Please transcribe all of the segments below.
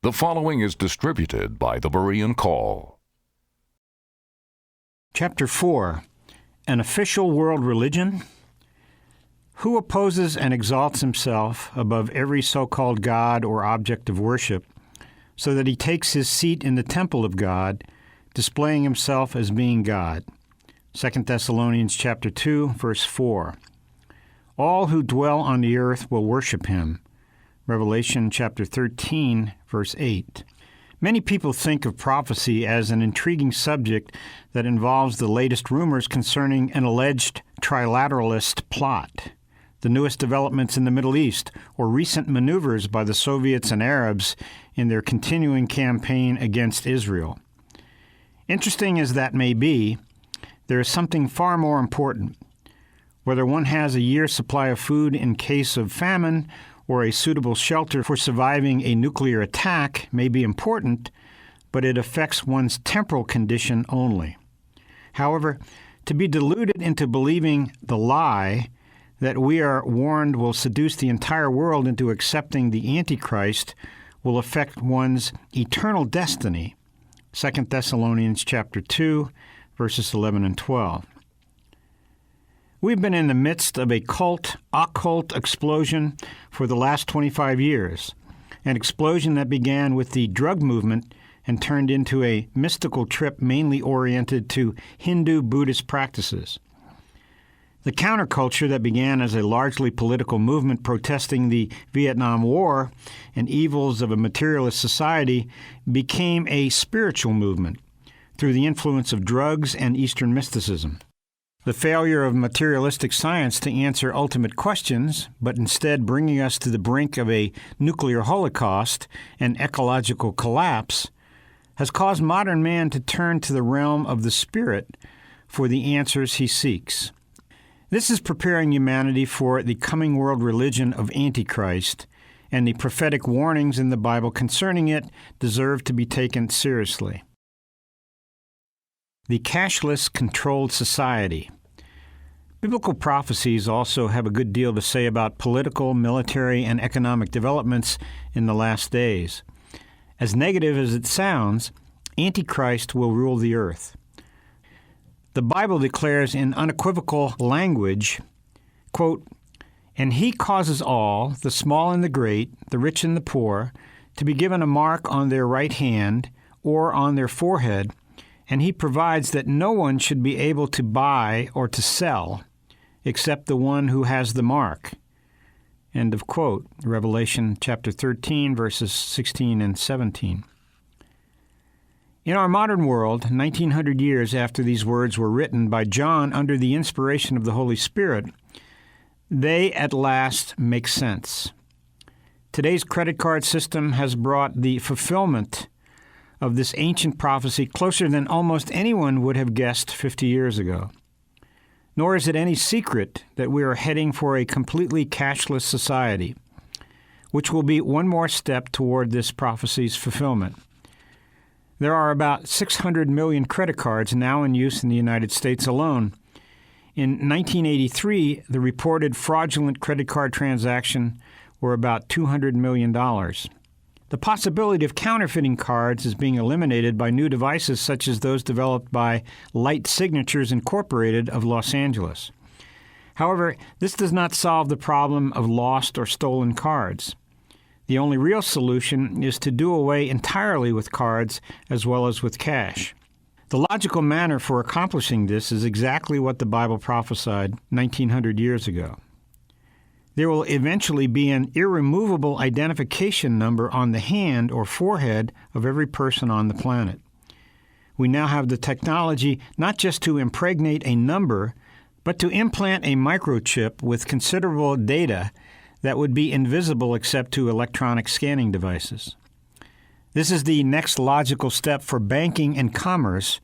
The following is distributed by the Berean Call. Chapter 4. An Official World Religion? Who opposes and exalts himself above every so-called God or object of worship, so that he takes his seat in the temple of God, displaying himself as being God? 2 Thessalonians chapter 2, verse 4. All who dwell on the earth will worship him. Revelation chapter 13, verse 8. Many people think of prophecy as an intriguing subject that involves the latest rumors concerning an alleged trilateralist plot, the newest developments in the Middle East, or recent maneuvers by the Soviets and Arabs in their continuing campaign against Israel. Interesting as that may be, there is something far more important. Whether one has a year's supply of food in case of famine or a suitable shelter for surviving a nuclear attack may be important, but it affects one's temporal condition only. However, to be deluded into believing the lie that we are warned will seduce the entire world into accepting the Antichrist will affect one's eternal destiny. 2 Thessalonians chapter 2, verses 11 and 12. We've been in the midst of a occult explosion for the last 25 years, an explosion that began with the drug movement and turned into a mystical trip mainly oriented to Hindu-Buddhist practices. The counterculture that began as a largely political movement protesting the Vietnam War and evils of a materialist society became a spiritual movement through the influence of drugs and Eastern mysticism. The failure of materialistic science to answer ultimate questions, but instead bringing us to the brink of a nuclear holocaust and ecological collapse, has caused modern man to turn to the realm of the spirit for the answers he seeks. This is preparing humanity for the coming world religion of Antichrist, and the prophetic warnings in the Bible concerning it deserve to be taken seriously. The cashless controlled society. Biblical prophecies also have a good deal to say about political, military, and economic developments in the last days. As negative as it sounds, Antichrist will rule the earth. The Bible declares in unequivocal language, quote, "And he causes all, the small and the great, the rich and the poor, to be given a mark on their right hand or on their forehead, and he provides that no one should be able to buy or to sell except the one who has the mark." End of quote. Revelation chapter 13, verses 16 and 17. In our modern world, 1900 years after these words were written by John under the inspiration of the Holy Spirit, they at last make sense. Today's credit card system has brought the fulfillment of this ancient prophecy closer than almost anyone would have guessed 50 years ago. Nor is it any secret that we are heading for a completely cashless society, which will be one more step toward this prophecy's fulfillment. There are about 600 million credit cards now in use in the United States alone. In 1983, the reported fraudulent credit card transactions were about $200 million. The possibility of counterfeiting cards is being eliminated by new devices such as those developed by Light Signatures Incorporated of Los Angeles. However, this does not solve the problem of lost or stolen cards. The only real solution is to do away entirely with cards as well as with cash. The logical manner for accomplishing this is exactly what the Bible prophesied 1900 years ago. There will eventually be an irremovable identification number on the hand or forehead of every person on the planet. We now have the technology not just to impregnate a number, but to implant a microchip with considerable data that would be invisible except to electronic scanning devices. This is the next logical step for banking and commerce,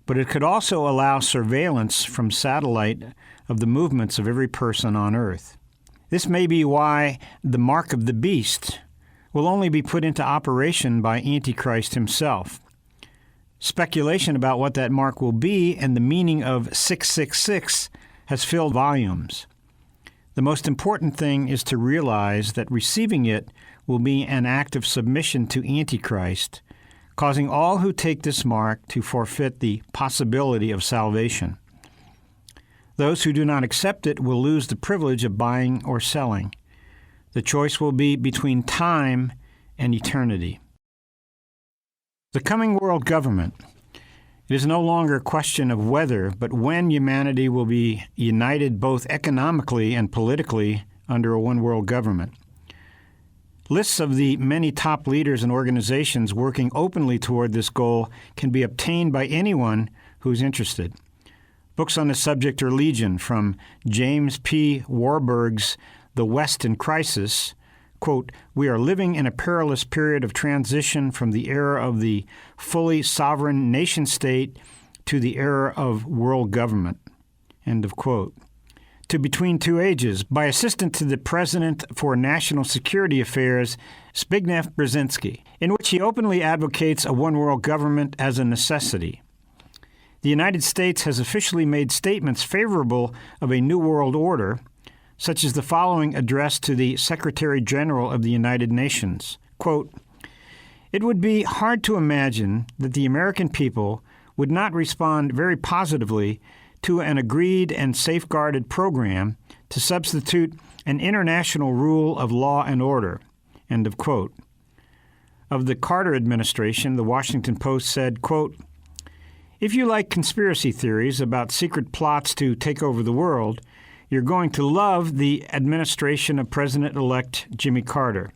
but it could also allow surveillance from satellite of the movements of every person on Earth. This may be why the mark of the beast will only be put into operation by Antichrist himself. Speculation about what that mark will be and the meaning of 666 has filled volumes. The most important thing is to realize that receiving it will be an act of submission to Antichrist, causing all who take this mark to forfeit the possibility of salvation. Those who do not accept it will lose the privilege of buying or selling. The choice will be between time and eternity. The coming world government. It is no longer a question of whether, but when humanity will be united both economically and politically under a one-world government. Lists of the many top leaders and organizations working openly toward this goal can be obtained by anyone who's interested. Books on the subject are legion, from James P. Warburg's The West in Crisis, quote, "We are living in a perilous period of transition from the era of the fully sovereign nation-state to the era of world government," end of quote, to Between Two Ages by Assistant to the President for National Security Affairs, Zbigniew Brzezinski, in which he openly advocates a one-world government as a necessity. The United States has officially made statements favorable of a new world order, such as the following address to the Secretary General of the United Nations, quote, "It would be hard to imagine that the American people would not respond very positively to an agreed and safeguarded program to substitute an international rule of law and order," end of quote. Of the Carter administration, the Washington Post said, quote, "If you like conspiracy theories about secret plots to take over the world, you're going to love the administration of President-elect Jimmy Carter."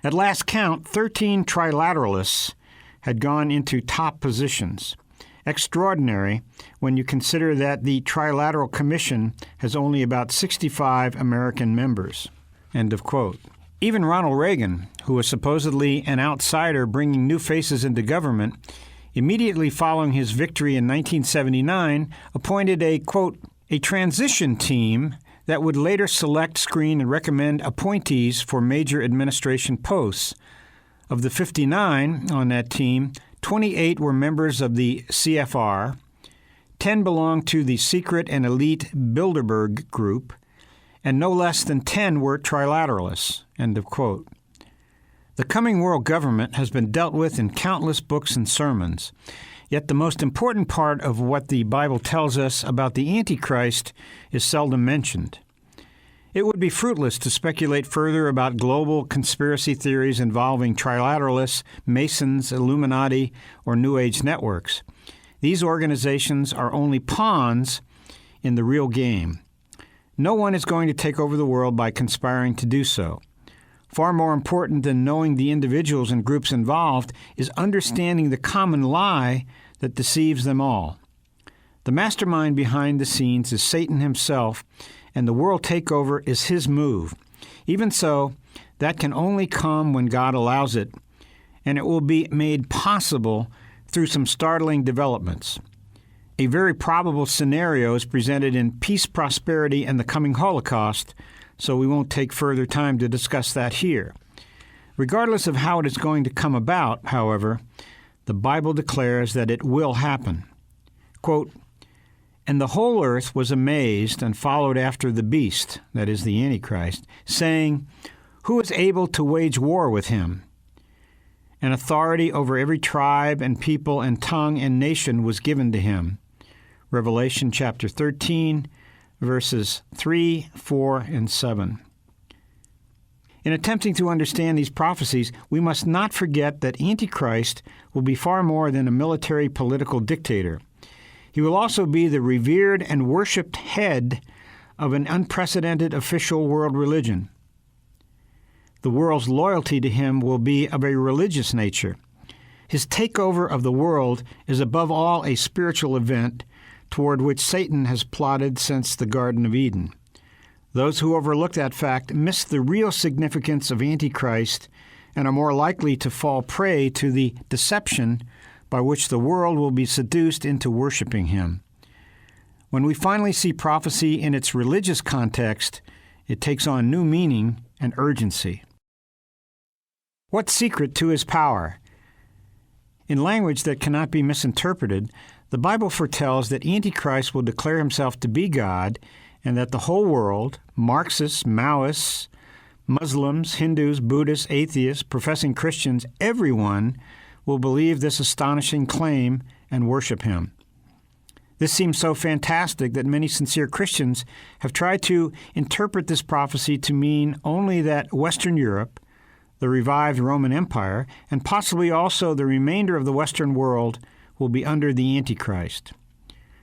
At last count, 13 trilateralists had gone into top positions. Extraordinary when you consider that the Trilateral Commission has only about 65 American members. End of quote. Even Ronald Reagan, who was supposedly an outsider bringing new faces into government, immediately following his victory in 1979, appointed a, quote, "a transition team that would later select, screen, and recommend appointees for major administration posts. Of the 59 on that team, 28 were members of the CFR, 10 belonged to the secret and elite Bilderberg Group, and no less than 10 were trilateralists," end of quote. The coming world government has been dealt with in countless books and sermons. Yet the most important part of what the Bible tells us about the Antichrist is seldom mentioned. It would be fruitless to speculate further about global conspiracy theories involving trilateralists, Masons, Illuminati, or New Age networks. These organizations are only pawns in the real game. No one is going to take over the world by conspiring to do so. Far more important than knowing the individuals and groups involved is understanding the common lie that deceives them all. The mastermind behind the scenes is Satan himself, and the world takeover is his move. Even so, that can only come when God allows it, and it will be made possible through some startling developments. A very probable scenario is presented in Peace, Prosperity, and the Coming Holocaust, so we won't take further time to discuss that here. Regardless of how it is going to come about, however, the Bible declares that it will happen. Quote, "And the whole earth was amazed and followed after the beast," that is the Antichrist, saying, "Who is able to wage war with him?" And authority over every tribe and people and tongue and nation was given to him. Revelation chapter 13, verses 3, 4, and 7. In attempting to understand these prophecies, we must not forget that Antichrist will be far more than a military political dictator. He will also be the revered and worshipped head of an unprecedented official world religion. The world's loyalty to him will be of a religious nature. His takeover of the world is above all a spiritual event toward which Satan has plotted since the Garden of Eden. Those who overlook that fact miss the real significance of Antichrist and are more likely to fall prey to the deception by which the world will be seduced into worshiping him. When we finally see prophecy in its religious context, it takes on new meaning and urgency. What secret to his power? In language that cannot be misinterpreted, the Bible foretells that Antichrist will declare himself to be God and that the whole world, Marxists, Maoists, Muslims, Hindus, Buddhists, atheists, professing Christians, everyone will believe this astonishing claim and worship him. This seems so fantastic that many sincere Christians have tried to interpret this prophecy to mean only that Western Europe, the revived Roman Empire, and possibly also the remainder of the Western world will be under the Antichrist.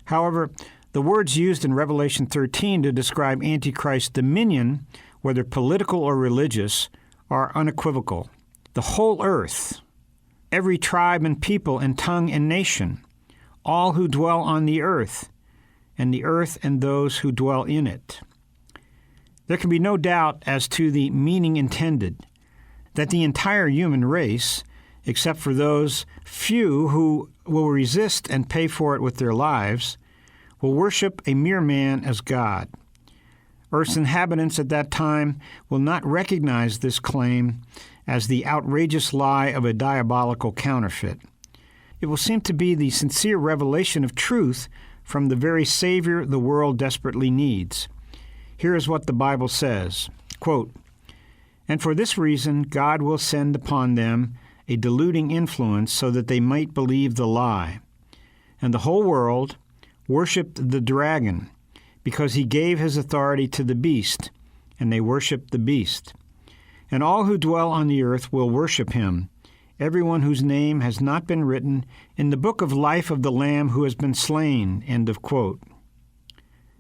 However, the words used in Revelation 13 to describe Antichrist's dominion, whether political or religious, are unequivocal. The whole earth, every tribe and people and tongue and nation, all who dwell on the earth and those who dwell in it. There can be no doubt as to the meaning intended, that the entire human race, except for those few who will resist and pay for it with their lives, will worship a mere man as God. Earth's inhabitants at that time will not recognize this claim as the outrageous lie of a diabolical counterfeit. It will seem to be the sincere revelation of truth from the very Savior the world desperately needs. Here is what the Bible says, quote, "And for this reason God will send upon them a deluding influence so that they might believe the lie. And the whole world worshipped the dragon, because he gave his authority to the beast, and they worshipped the beast. And all who dwell on the earth will worship him, everyone whose name has not been written in the book of life of the Lamb who has been slain." End of quote.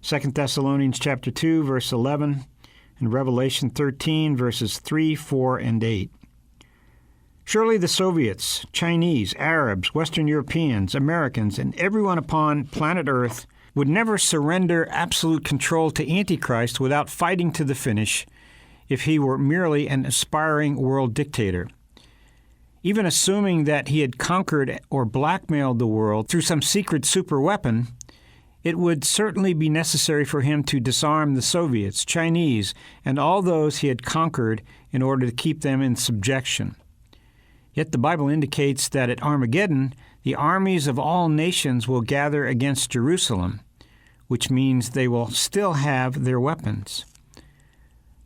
2 Thessalonians chapter 2, verse 11, and Revelation 13, verses 3, 4, and 8. Surely the Soviets, Chinese, Arabs, Western Europeans, Americans, and everyone upon planet Earth would never surrender absolute control to Antichrist without fighting to the finish if he were merely an aspiring world dictator. Even assuming that he had conquered or blackmailed the world through some secret superweapon, it would certainly be necessary for him to disarm the Soviets, Chinese, and all those he had conquered in order to keep them in subjection. Yet the Bible indicates that at Armageddon, the armies of all nations will gather against Jerusalem, which means they will still have their weapons.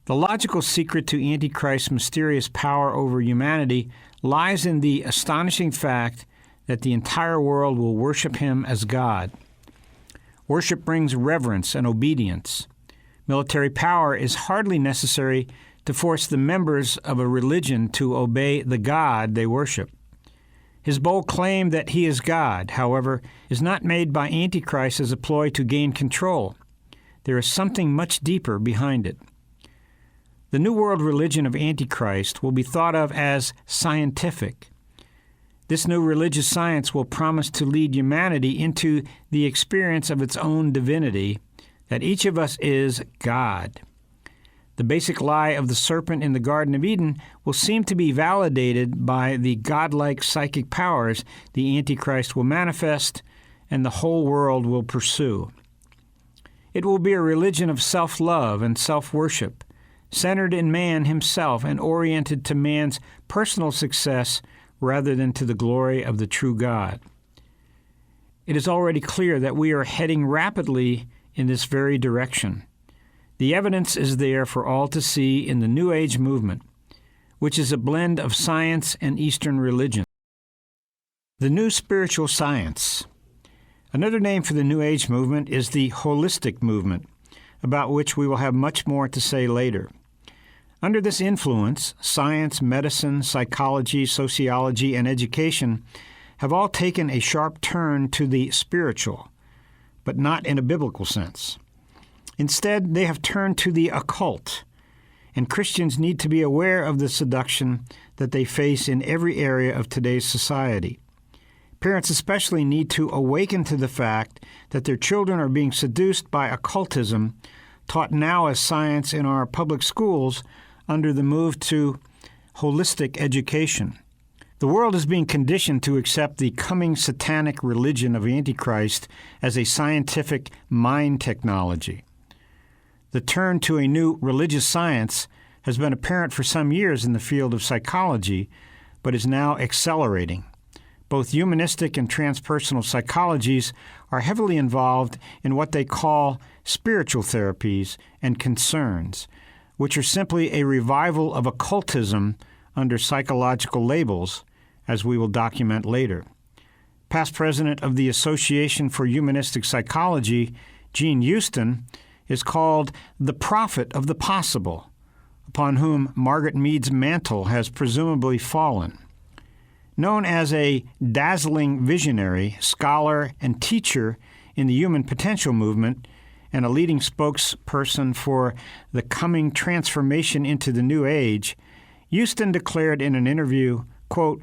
The logical secret to Antichrist's mysterious power over humanity lies in the astonishing fact that the entire world will worship him as God. Worship brings reverence and obedience. Military power is hardly necessary to force the members of a religion to obey the God they worship. His bold claim that he is God, however, is not made by Antichrist as a ploy to gain control. There is something much deeper behind it. The New World religion of Antichrist will be thought of as scientific. This new religious science will promise to lead humanity into the experience of its own divinity, that each of us is God. The basic lie of the serpent in the Garden of Eden will seem to be validated by the godlike psychic powers the Antichrist will manifest and the whole world will pursue. It will be a religion of self-love and self-worship, centered in man himself and oriented to man's personal success rather than to the glory of the true God. It is already clear that we are heading rapidly in this very direction. The evidence is there for all to see in the New Age movement, which is a blend of science and Eastern religion. The New Spiritual Science. Another name for the New Age movement is the holistic movement, about which we will have much more to say later. Under this influence, science, medicine, psychology, sociology, and education have all taken a sharp turn to the spiritual, but not in a biblical sense. Instead, they have turned to the occult, and Christians need to be aware of the seduction that they face in every area of today's society. Parents especially need to awaken to the fact that their children are being seduced by occultism, taught now as science in our public schools under the move to holistic education. The world is being conditioned to accept the coming satanic religion of Antichrist as a scientific mind technology. The turn to a new religious science has been apparent for some years in the field of psychology, but is now accelerating. Both humanistic and transpersonal psychologies are heavily involved in what they call spiritual therapies and concerns, which are simply a revival of occultism under psychological labels, as we will document later. Past president of the Association for Humanistic Psychology, Gene Houston, is called the prophet of the possible, upon whom Margaret Mead's mantle has presumably fallen. Known as a dazzling visionary, scholar, and teacher in the human potential movement, and a leading spokesperson for the coming transformation into the New Age, Houston declared in an interview, quote,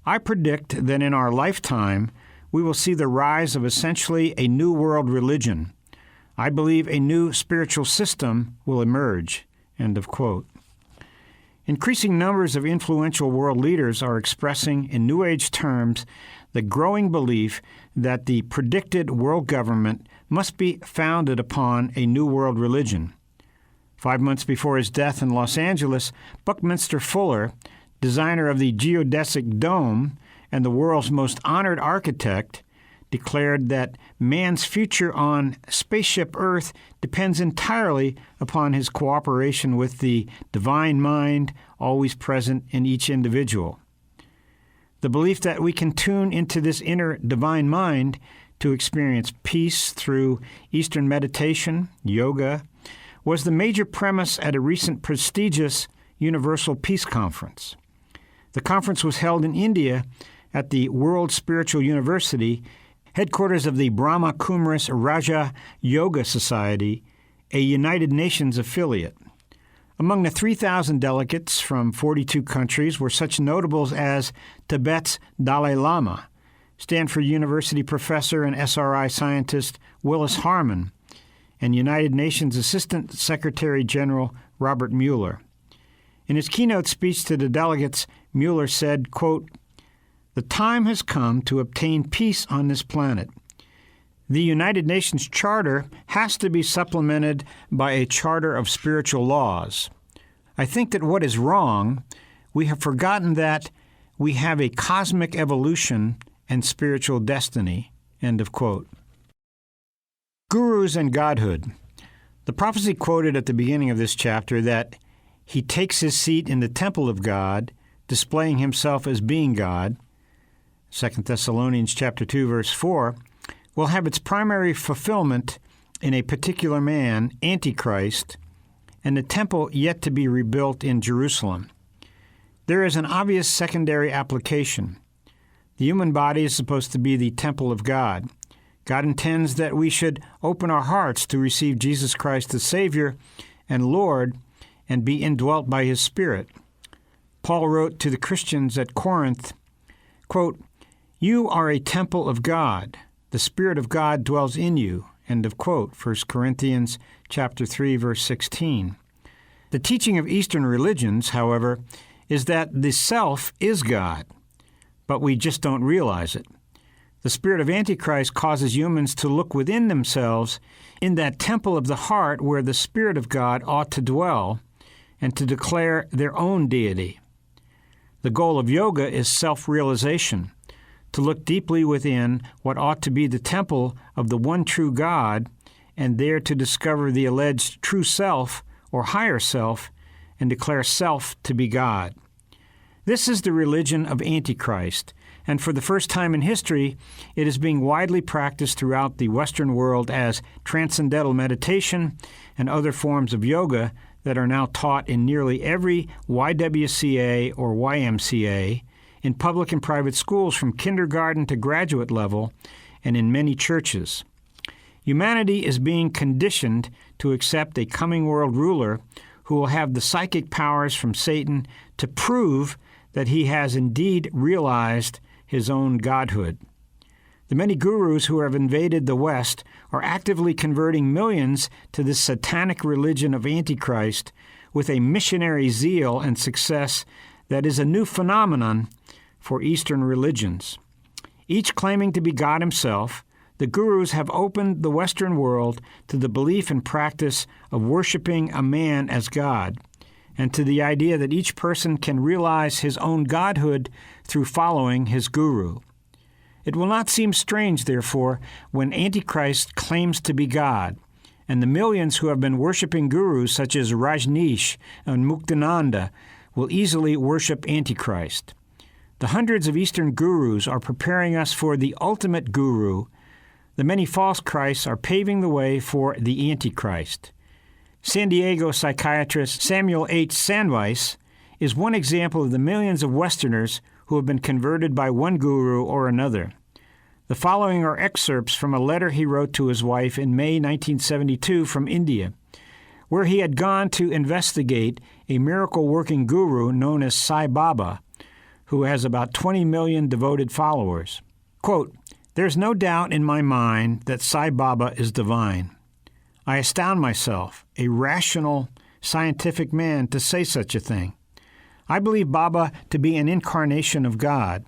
"I predict that in our lifetime we will see the rise of essentially a new world religion. I believe a new spiritual system will emerge," end of quote. Increasing numbers of influential world leaders are expressing in New Age terms the growing belief that the predicted world government must be founded upon a new world religion. 5 months before his death in Los Angeles, Buckminster Fuller, designer of the geodesic dome and the world's most honored architect, declared that man's future on spaceship Earth depends entirely upon his cooperation with the divine mind always present in each individual. The belief that we can tune into this inner divine mind to experience peace through Eastern meditation, yoga, was the major premise at a recent prestigious Universal Peace Conference. The conference was held in India at the World Spiritual University, headquarters of the Brahma Kumaris Raja Yoga Society, a United Nations affiliate. Among the 3,000 delegates from 42 countries were such notables as Tibet's Dalai Lama, Stanford University professor and SRI scientist Willis Harman, and United Nations Assistant Secretary General Robert Mueller. In his keynote speech to the delegates, Mueller said, quote, "The time has come to obtain peace on this planet. The United Nations Charter has to be supplemented by a charter of spiritual laws. I think that what is wrong, we have forgotten that we have a cosmic evolution and spiritual destiny," end of quote. Gurus and Godhood. The prophecy quoted at the beginning of this chapter that he takes his seat in the temple of God, displaying himself as being God, 2 Thessalonians chapter 2, verse 4, will have its primary fulfillment in a particular man, Antichrist, and the temple yet to be rebuilt in Jerusalem. There is an obvious secondary application. The human body is supposed to be the temple of God. God intends that we should open our hearts to receive Jesus Christ as Savior and Lord and be indwelt by His Spirit. Paul wrote to the Christians at Corinth, quote, "You are a temple of God. The Spirit of God dwells in you," end of quote, 1 Corinthians chapter 3, verse 16. The teaching of Eastern religions, however, is that the self is God, but we just don't realize it. The spirit of Antichrist causes humans to look within themselves in that temple of the heart where the Spirit of God ought to dwell and to declare their own deity. The goal of yoga is self-realization, to look deeply within what ought to be the temple of the one true God and there to discover the alleged true self or higher self and declare self to be God. This is the religion of Antichrist, and for the first time in history, it is being widely practiced throughout the Western world as transcendental meditation and other forms of yoga that are now taught in nearly every YWCA or YMCA, in public and private schools from kindergarten to graduate level, and in many churches. Humanity is being conditioned to accept a coming world ruler who will have the psychic powers from Satan to prove that he has indeed realized his own godhood. The many gurus who have invaded the West are actively converting millions to this satanic religion of Antichrist with a missionary zeal and success that is a new phenomenon for Eastern religions. Each claiming to be God himself, the gurus have opened the Western world to the belief and practice of worshiping a man as God, and to the idea that each person can realize his own godhood through following his guru. It will not seem strange, therefore, when Antichrist claims to be God, and the millions who have been worshiping gurus such as Rajneesh and Muktananda will easily worship Antichrist. The hundreds of Eastern gurus are preparing us for the ultimate guru. The many false Christs are paving the way for the Antichrist. San Diego psychiatrist Samuel H. Sandweiss is one example of the millions of Westerners who have been converted by one guru or another. The following are excerpts from a letter he wrote to his wife in May 1972 from India, where he had gone to investigate a miracle-working guru known as Sai Baba, who has about 20 million devoted followers. Quote, "There's no doubt in my mind that Sai Baba is divine. I astound myself, a rational, scientific man, to say such a thing. I believe Baba to be an incarnation of God.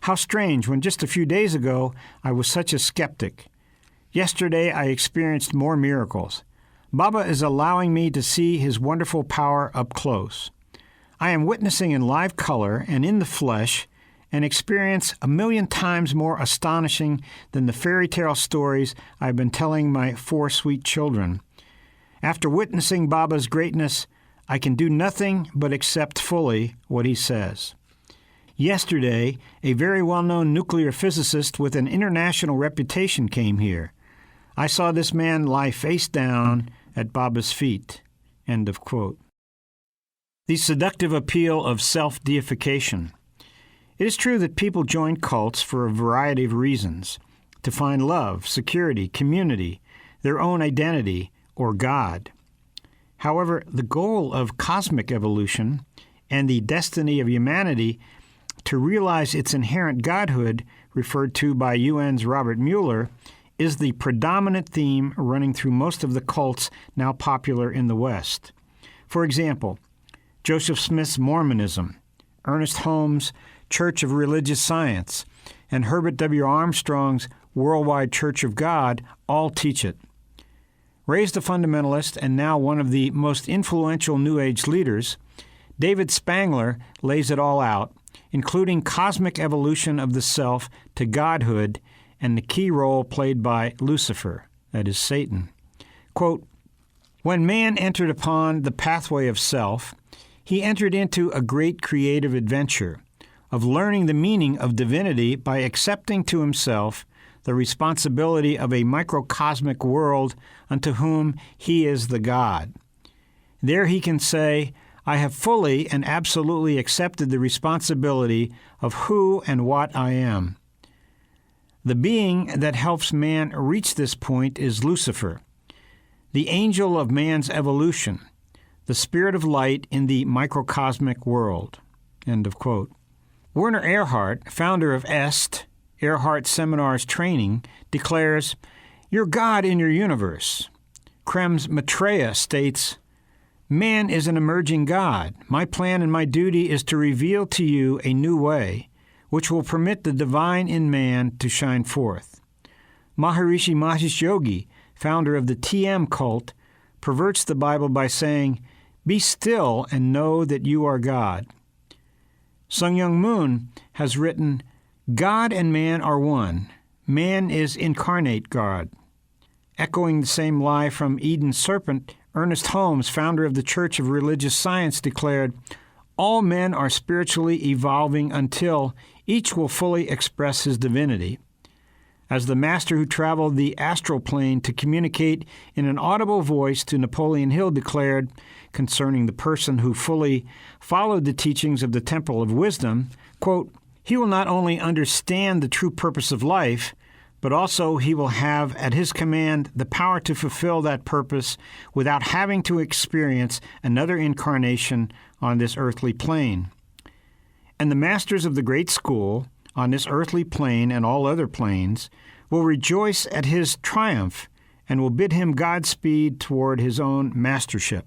How strange, when just a few days ago I was such a skeptic. Yesterday I experienced more miracles. Baba is allowing me to see his wonderful power up close. I am witnessing in live color and in the flesh an experience 1,000,000 times more astonishing than the fairy tale stories I've been telling my 4 sweet children. After witnessing Baba's greatness, I can do nothing but accept fully what he says." Yesterday, a very well-known nuclear physicist with an international reputation came here. I saw this man lie face down at Baba's feet. End of quote. The seductive appeal of self-deification. It is true that people join cults for a variety of reasons: to find love, security, community, their own identity, or God. However, the goal of cosmic evolution and the destiny of humanity to realize its inherent godhood, referred to by UN's Robert Mueller, is the predominant theme running through most of the cults now popular in the West. For example, Joseph Smith's Mormonism, Ernest Holmes' Church of Religious Science, and Herbert W. Armstrong's Worldwide Church of God all teach it. Raised a fundamentalist and now one of the most influential New Age leaders, David Spangler lays it all out, including cosmic evolution of the self to godhood and the key role played by Lucifer, that is Satan. Quote, "When man entered upon the pathway of self, he entered into a great creative adventure of learning the meaning of divinity by accepting to himself the responsibility of a microcosmic world unto whom he is the God. There he can say, I have fully and absolutely accepted the responsibility of who and what I am. The being that helps man reach this point is Lucifer, the angel of man's evolution, the spirit of light in the microcosmic world." End of quote. Werner Erhard, founder of EST, Erhard Seminars Training, declares, "You're God in your universe." Krem's Maitreya states, "Man is an emerging God. My plan and my duty is to reveal to you a new way, which will permit the divine in man to shine forth." Maharishi Mahesh Yogi, founder of the TM cult, perverts the Bible by saying, "Be still and know that you are God." Sung Young Moon has written, "God and man are one. Man is incarnate God." Echoing the same lie from Eden's serpent, Ernest Holmes, founder of the Church of Religious Science, declared, "All men are spiritually evolving until each will fully express his divinity." As the master who traveled the astral plane to communicate in an audible voice to Napoleon Hill declared concerning the person who fully followed the teachings of the Temple of Wisdom, quote, "He will not only understand the true purpose of life, but also he will have at his command the power to fulfill that purpose without having to experience another incarnation on this earthly plane. And the masters of the great school, on this earthly plane and all other planes, will rejoice at his triumph and will bid him Godspeed toward his own mastership."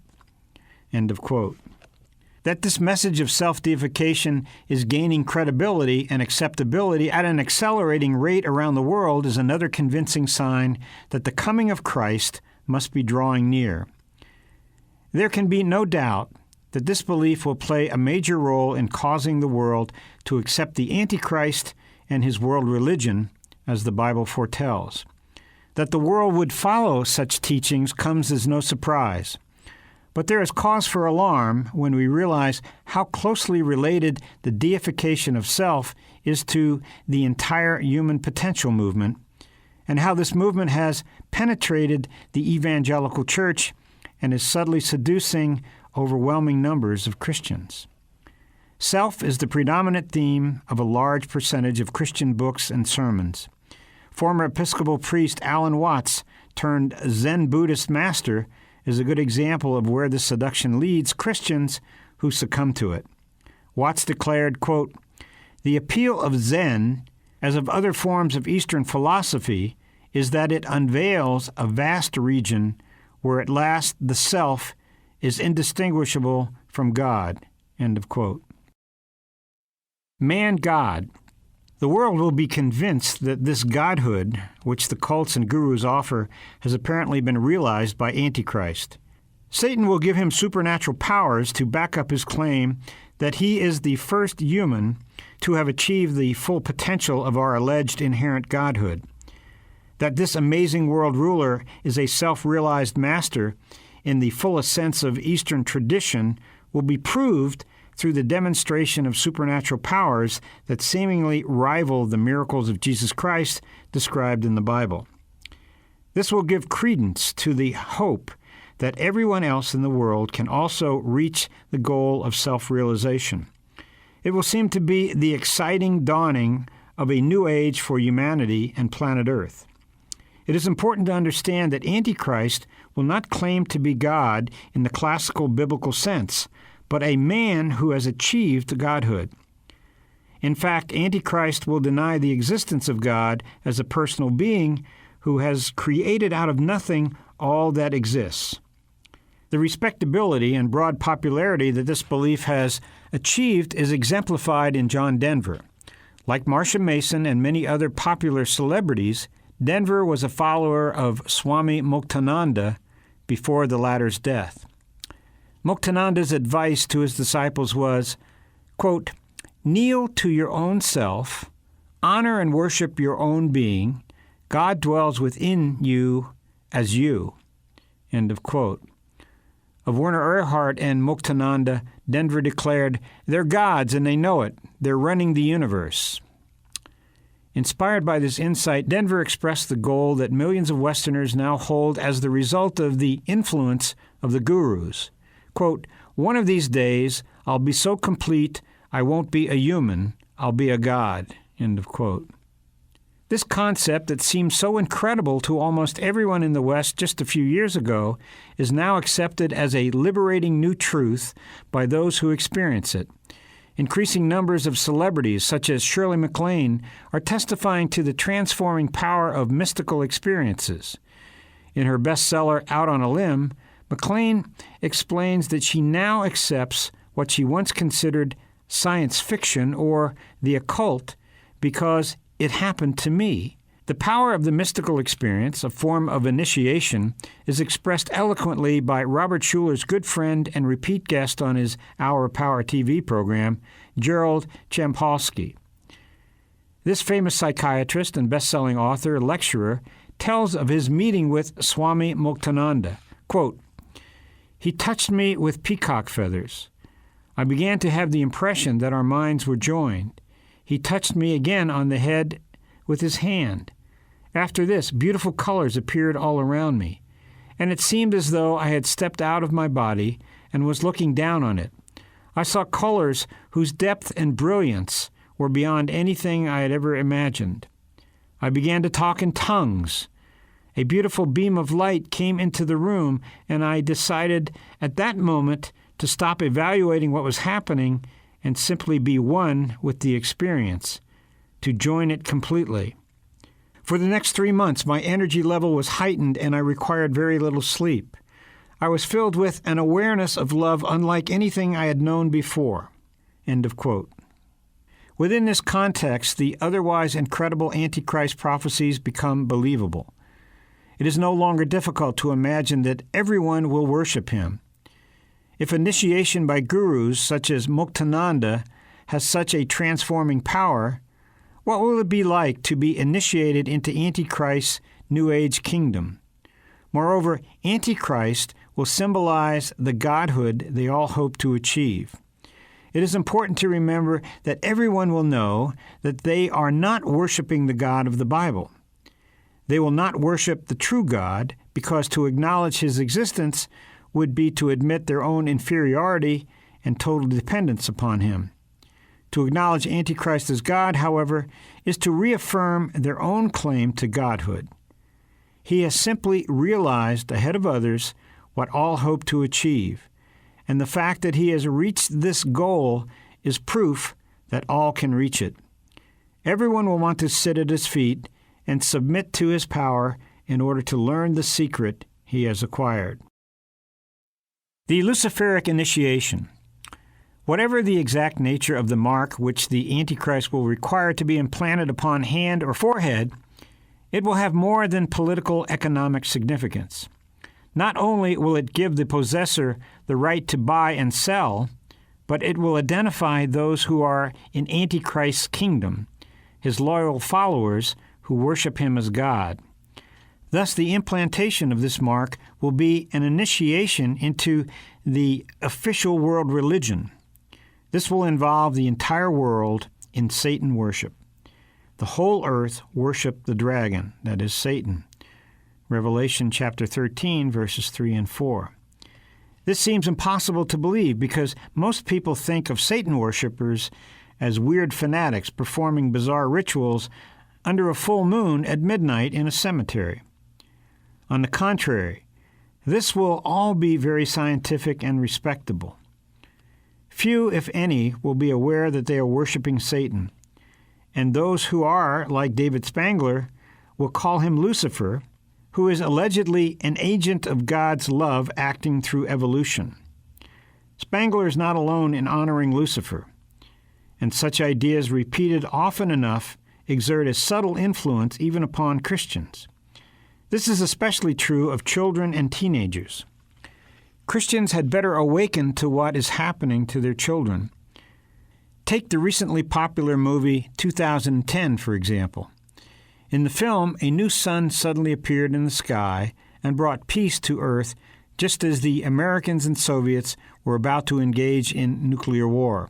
End of quote. That this message of self-deification is gaining credibility and acceptability at an accelerating rate around the world is another convincing sign that the coming of Christ must be drawing near. There can be no doubt that this belief will play a major role in causing the world to accept the Antichrist and his world religion, as the Bible foretells. That the world would follow such teachings comes as no surprise. But there is cause for alarm when we realize how closely related the deification of self is to the entire human potential movement, and how this movement has penetrated the evangelical church and is subtly seducing overwhelming numbers of Christians. Self is the predominant theme of a large percentage of Christian books and sermons. Former Episcopal priest Alan Watts, turned Zen Buddhist master, is a good example of where this seduction leads Christians who succumb to it. Watts declared, quote, "The appeal of Zen, as of other forms of Eastern philosophy, is that it unveils a vast region where at last the self is indistinguishable from God." End of quote. Man-God. The world will be convinced that this godhood, which the cults and gurus offer, has apparently been realized by Antichrist. Satan will give him supernatural powers to back up his claim that he is the first human to have achieved the full potential of our alleged inherent godhood. That this amazing world ruler is a self-realized master in the fullest sense of Eastern tradition will be proved through the demonstration of supernatural powers that seemingly rival the miracles of Jesus Christ described in the Bible. This will give credence to the hope that everyone else in the world can also reach the goal of self-realization. It will seem to be the exciting dawning of a new age for humanity and planet Earth. It is important to understand that Antichrist will not claim to be God in the classical biblical sense, but a man who has achieved godhood. In fact, Antichrist will deny the existence of God as a personal being who has created out of nothing all that exists. The respectability and broad popularity that this belief has achieved is exemplified in John Denver. Like Marcia Mason and many other popular celebrities, Denver was a follower of Swami Muktananda before the latter's death. Muktananda's advice to his disciples was, quote, "Kneel to your own self, honor and worship your own being. God dwells within you as you." End of quote. Of Werner Erhard and Muktananda, Denver declared, "They're gods and they know it. They're running the universe." Inspired by this insight, Denver expressed the goal that millions of Westerners now hold as the result of the influence of the gurus. Quote, "One of these days, I'll be so complete, I won't be a human, I'll be a god." End of quote. This concept that seemed so incredible to almost everyone in the West just a few years ago is now accepted as a liberating new truth by those who experience it. Increasing numbers of celebrities, such as Shirley MacLaine, are testifying to the transforming power of mystical experiences. In her bestseller, Out on a Limb, MacLaine explains that she now accepts what she once considered science fiction or the occult because it happened to me. The power of the mystical experience, a form of initiation, is expressed eloquently by Robert Schuller's good friend and repeat guest on his Hour of Power TV program, Gerald Champolsky. This famous psychiatrist and best-selling author, lecturer, tells of his meeting with Swami Muktananda. Quote, "He touched me with peacock feathers. I began to have the impression that our minds were joined. He touched me again on the head with his hand. After this, beautiful colors appeared all around me, and it seemed as though I had stepped out of my body and was looking down on it. I saw colors whose depth and brilliance were beyond anything I had ever imagined. I began to talk in tongues. A beautiful beam of light came into the room, and I decided at that moment to stop evaluating what was happening and simply be one with the experience, to join it completely. For the next 3 months, my energy level was heightened and I required very little sleep. I was filled with an awareness of love unlike anything I had known before." End of quote. Within this context, the otherwise incredible Antichrist prophecies become believable. It is no longer difficult to imagine that everyone will worship him. If initiation by gurus such as Muktananda has such a transforming power, what will it be like to be initiated into Antichrist's New Age kingdom. Moreover, Antichrist will symbolize the godhood they all hope to achieve. It is important to remember that everyone will know that they are not worshiping the God of the Bible. They will not worship the true God because to acknowledge his existence would be to admit their own inferiority and total dependence upon him. To acknowledge Antichrist as God, however, is to reaffirm their own claim to godhood. He has simply realized ahead of others what all hope to achieve, and the fact that he has reached this goal is proof that all can reach it. Everyone will want to sit at his feet and submit to his power in order to learn the secret he has acquired. The Luciferic initiation. Whatever the exact nature of the mark which the Antichrist will require to be implanted upon hand or forehead, it will have more than political economic significance. Not only will it give the possessor the right to buy and sell, but it will identify those who are in Antichrist's kingdom, his loyal followers who worship him as God. Thus, the implantation of this mark will be an initiation into the official world religion. This will involve the entire world in Satan worship. The whole earth worship the dragon, that is Satan. Revelation chapter 13, verses 3 and 4. This seems impossible to believe because most people think of Satan worshippers as weird fanatics performing bizarre rituals under a full moon at midnight in a cemetery. On the contrary, this will all be very scientific and respectable. Few, if any, will be aware that they are worshiping Satan, and those who are, like David Spangler, will call him Lucifer, who is allegedly an agent of God's love acting through evolution. Spangler is not alone in honoring Lucifer, and such ideas repeated often enough exert a subtle influence even upon Christians. This is especially true of children and teenagers. Christians had better awaken to what is happening to their children. Take the recently popular movie 2010, for example. In the film, a new sun suddenly appeared in the sky and brought peace to Earth just as the Americans and Soviets were about to engage in nuclear war.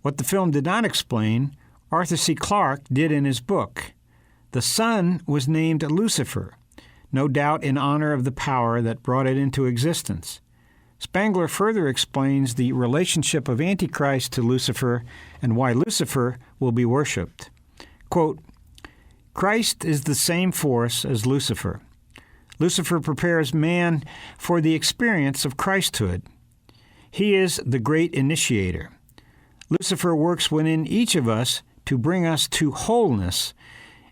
What the film did not explain, Arthur C. Clarke did in his book. The sun was named Lucifer, no doubt in honor of the power that brought it into existence. Spangler further explains the relationship of Antichrist to Lucifer and why Lucifer will be worshipped. Quote, Christ is the same force as Lucifer. Lucifer prepares man for the experience of Christhood. He is the great initiator. Lucifer works within each of us to bring us to wholeness,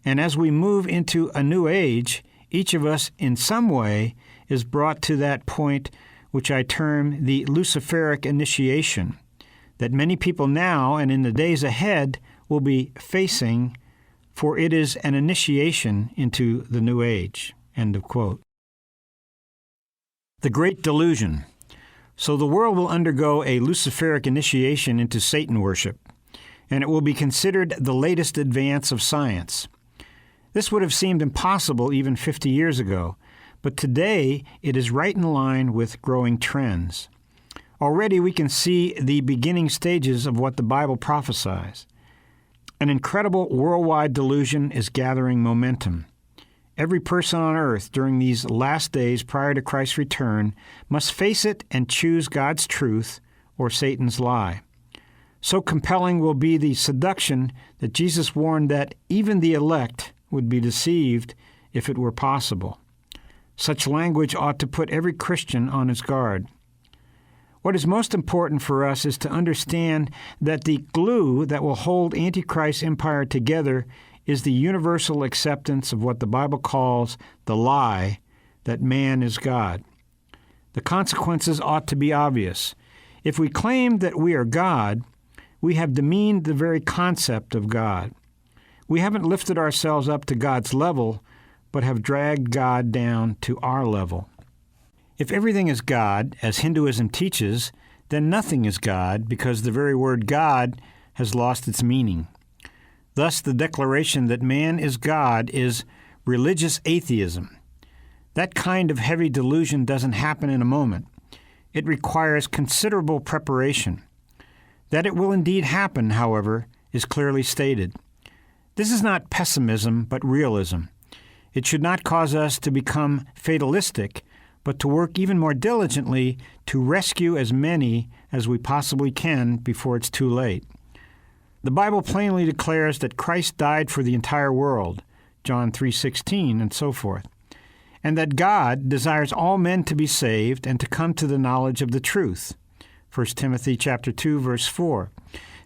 and as we move into a new age, each of us in some way is brought to that point which I term the Luciferic initiation, that many people now and in the days ahead will be facing, for it is an initiation into the new age. End of quote. The Great Delusion. So the world will undergo a Luciferic initiation into Satan worship, and it will be considered the latest advance of science. This would have seemed impossible even 50 years ago, but today it is right in line with growing trends. Already we can see the beginning stages of what the Bible prophesies. An incredible worldwide delusion is gathering momentum. Every person on earth during these last days prior to Christ's return must face it and choose God's truth or Satan's lie. So compelling will be the seduction that Jesus warned that even the elect would be deceived if it were possible. Such language ought to put every Christian on his guard. What is most important for us is to understand that the glue that will hold Antichrist's empire together is the universal acceptance of what the Bible calls the lie that man is God. The consequences ought to be obvious. If we claim that we are God, we have demeaned the very concept of God. We haven't lifted ourselves up to God's level, but have dragged God down to our level. If everything is God, as Hinduism teaches, then nothing is God because the very word God has lost its meaning. Thus, the declaration that man is God is religious atheism. That kind of heavy delusion doesn't happen in a moment. It requires considerable preparation. That it will indeed happen, however, is clearly stated. This is not pessimism, but realism. It should not cause us to become fatalistic, but to work even more diligently to rescue as many as we possibly can before it's too late. The Bible plainly declares that Christ died for the entire world, John 3:16, and so forth, and that God desires all men to be saved and to come to the knowledge of the truth, 1 Timothy chapter 2, verse 4.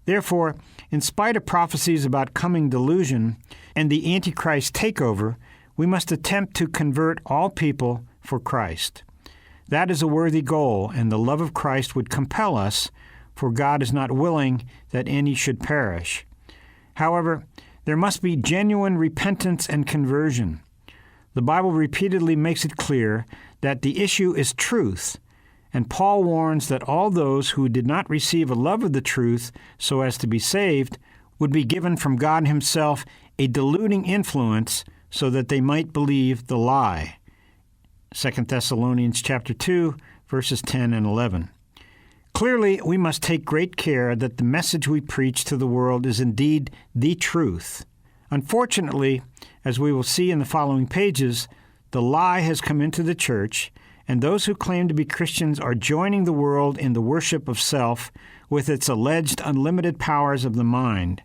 Therefore, in spite of prophecies about coming delusion and the Antichrist takeover, we must attempt to convert all people for Christ. That is a worthy goal, and the love of Christ would compel us, for God is not willing that any should perish. However, there must be genuine repentance and conversion. The Bible repeatedly makes it clear that the issue is truth, and Paul warns that all those who did not receive a love of the truth so as to be saved would be given from God himself a deluding influence so that they might believe the lie. 2 Thessalonians chapter 2, verses 10 and 11. Clearly, we must take great care that the message we preach to the world is indeed the truth. Unfortunately, as we will see in the following pages, the lie has come into the church, and those who claim to be Christians are joining the world in the worship of self with its alleged unlimited powers of the mind.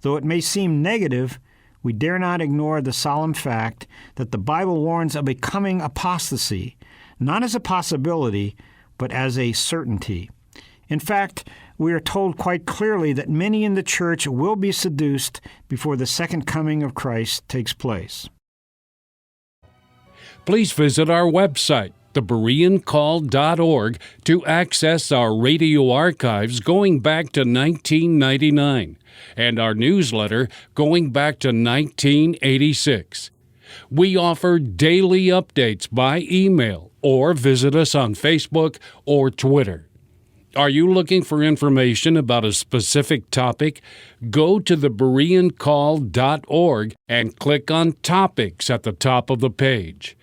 Though it may seem negative, we dare not ignore the solemn fact that the Bible warns of a coming apostasy, not as a possibility, but as a certainty. In fact, we are told quite clearly that many in the church will be seduced before the second coming of Christ takes place. Please visit our website, thebereancall.org, to access our radio archives going back to 1999 and our newsletter going back to 1986. We offer daily updates by email or visit us on Facebook or Twitter. Are you looking for information about a specific topic? Go to thebereancall.org and click on Topics at the top of the page.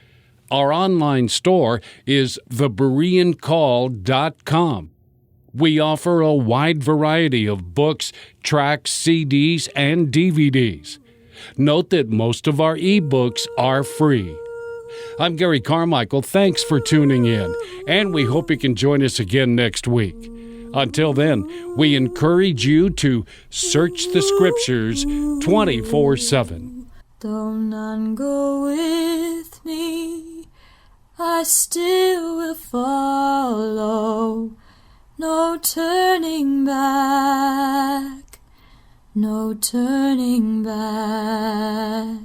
Our online store is thebereancall.com. We offer a wide variety of books, tracts, CDs, and DVDs. Note that most of our ebooks are free. I'm Gary Carmichael. Thanks for tuning in, and we hope you can join us again next week. Until then, we encourage you to search the Scriptures 24/7. Though none go with me, I still will follow. No turning back, no turning back.